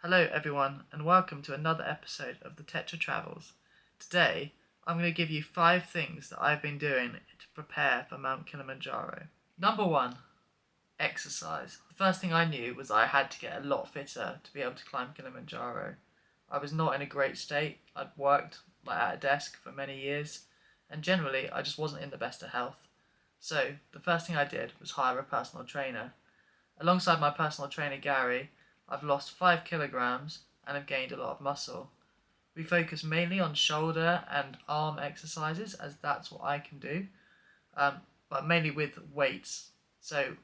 Hello everyone and welcome to another episode of the Tetra Travels. Today I'm going to give you 5 things that I've been doing to prepare for Mount Kilimanjaro. Number 1. Exercise. The first thing I knew was I had to get a lot fitter to be able to climb Kilimanjaro. I was not in a great state. I'd worked at a desk for many years and generally I just wasn't in the best of health. So the first thing I did was hire a personal trainer. Alongside my personal trainer Gary, I've lost 5 kilograms and have gained a lot of muscle. We focus mainly on shoulder and arm exercises as that's what I can do, but mainly with weights. So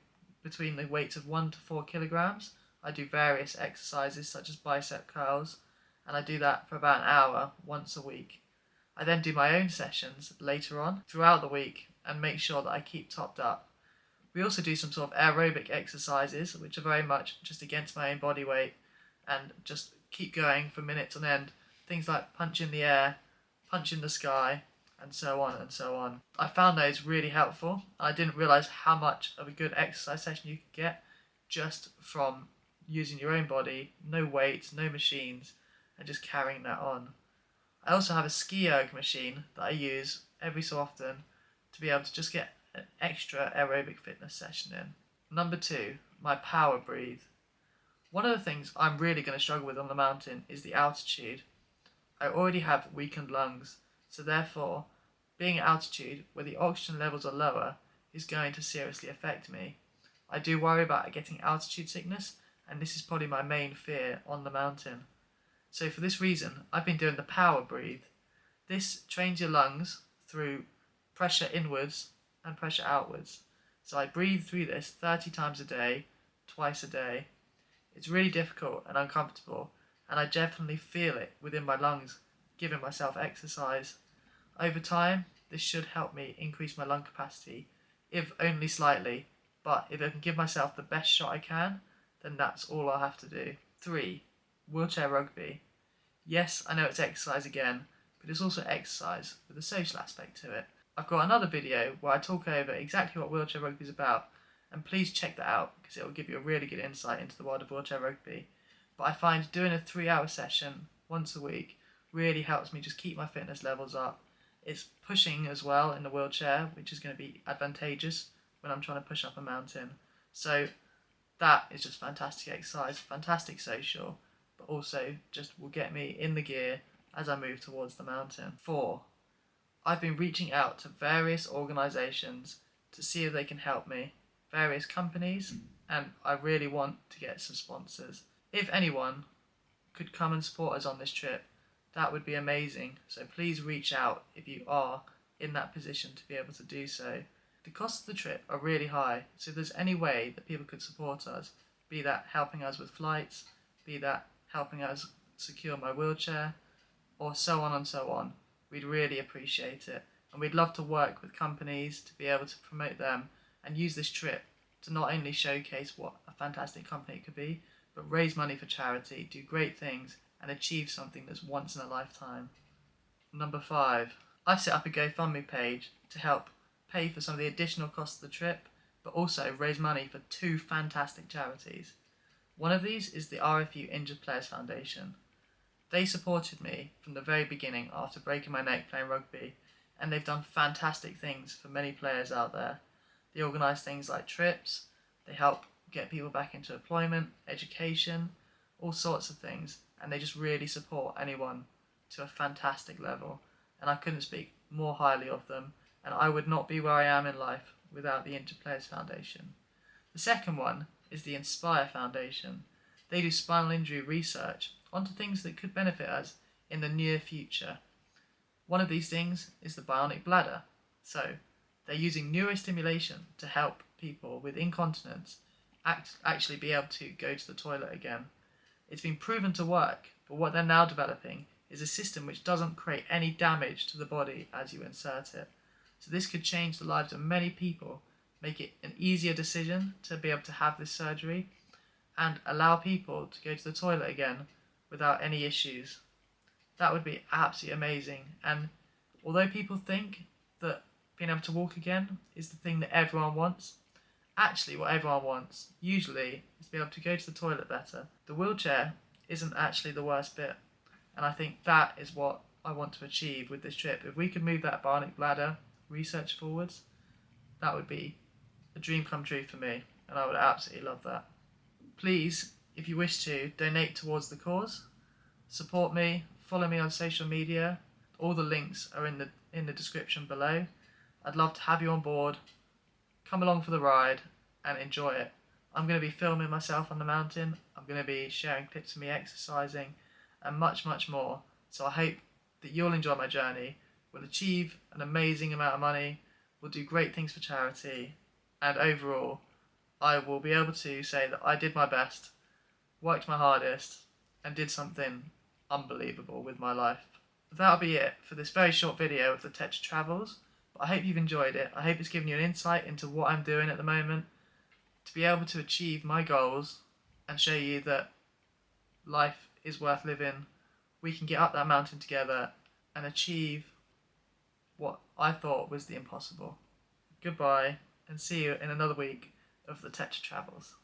between the weights of 1 to 4 kilograms, I do various exercises such as bicep curls, and I do that for about an hour once a week. I then do my own sessions later on throughout the week and make sure that I keep topped up. We also do some sort of aerobic exercises, which are very much just against my own body weight and just keep going for minutes on end. Things like punch in the air, punch in the sky, and so on and so on. I found those really helpful. I didn't realise how much of a good exercise session you could get just from using your own body, no weights, no machines, and just carrying that on. I also have a ski erg machine that I use every so often to be able to just get an extra aerobic fitness session in. Number 2, my power breathe. One of the things I'm really going to struggle with on the mountain is the altitude. I already have weakened lungs, so therefore being at altitude where the oxygen levels are lower is going to seriously affect me. I do worry about getting altitude sickness, and this is probably my main fear on the mountain. So for this reason, I've been doing the power breathe. This trains your lungs through pressure inwards and pressure outwards. So I breathe through this 30 times a day, twice a day. It's really difficult and uncomfortable, and I definitely feel it within my lungs, giving myself exercise. Over time, this should help me increase my lung capacity, if only slightly, but if I can give myself the best shot I can, then that's all I'll have to do. 3. Wheelchair rugby. Yes, I know it's exercise again, but it's also exercise with a social aspect to it. I've got another video where I talk over exactly what wheelchair rugby is about, and please check that out because it will give you a really good insight into the world of wheelchair rugby. But I find doing a 3-hour session once a week really helps me just keep my fitness levels up. It's pushing as well in the wheelchair, which is going to be advantageous when I'm trying to push up a mountain. So that is just fantastic exercise, fantastic social, but also just will get me in the gear as I move towards the mountain. 4. I've been reaching out to various organisations to see if they can help me, various companies, and I really want to get some sponsors. If anyone could come and support us on this trip, that would be amazing, so please reach out if you are in that position to be able to do so. The costs of the trip are really high, so if there's any way that people could support us, be that helping us with flights, be that helping us secure my wheelchair, or so on and so on, we'd really appreciate it. And we'd love to work with companies to be able to promote them and use this trip to not only showcase what a fantastic company it could be, but raise money for charity, do great things, and achieve something that's once in a lifetime. Number 5. I've set up a GoFundMe page to help pay for some of the additional costs of the trip, but also raise money for 2 fantastic charities. One of these is the RFU Injured Players Foundation. They supported me from the very beginning after breaking my neck playing rugby, and they've done fantastic things for many players out there. They organise things like trips, they help get people back into employment, education, all sorts of things, and they just really support anyone to a fantastic level, and I couldn't speak more highly of them, and I would not be where I am in life without the Injured Players Foundation. The second one is the Inspire Foundation. They do spinal injury research onto things that could benefit us in the near future. One of these things is the bionic bladder. So they're using neurostimulation to help people with incontinence actually be able to go to the toilet again. It's been proven to work, but what they're now developing is a system which doesn't create any damage to the body as you insert it. So this could change the lives of many people, make it an easier decision to be able to have this surgery, and allow people to go to the toilet again without any issues. That would be absolutely amazing. And although people think that being able to walk again is the thing that everyone wants, actually what everyone wants usually is to be able to go to the toilet better. The wheelchair isn't actually the worst bit. And I think that is what I want to achieve with this trip. If we could move that bionic bladder research forwards, that would be a dream come true for me, and I would absolutely love that. Please, if you wish to, donate towards the cause, support me, follow me on social media. All the links are in the description below. I'd love to have you on board. Come along for the ride and enjoy it. I'm going to be filming myself on the mountain. I'm going to be sharing clips of me exercising and much, much more. So I hope that you'll enjoy my journey. We'll achieve an amazing amount of money. We'll do great things for charity. And overall, I will be able to say that I did my best, worked my hardest, and did something unbelievable with my life. That'll be it for this very short video of the Tetra Travels. But I hope you've enjoyed it. I hope it's given you an insight into what I'm doing at the moment to be able to achieve my goals and show you that life is worth living. We can get up that mountain together and achieve what I thought was the impossible. Goodbye, and see you in another week of the Tetra Travels.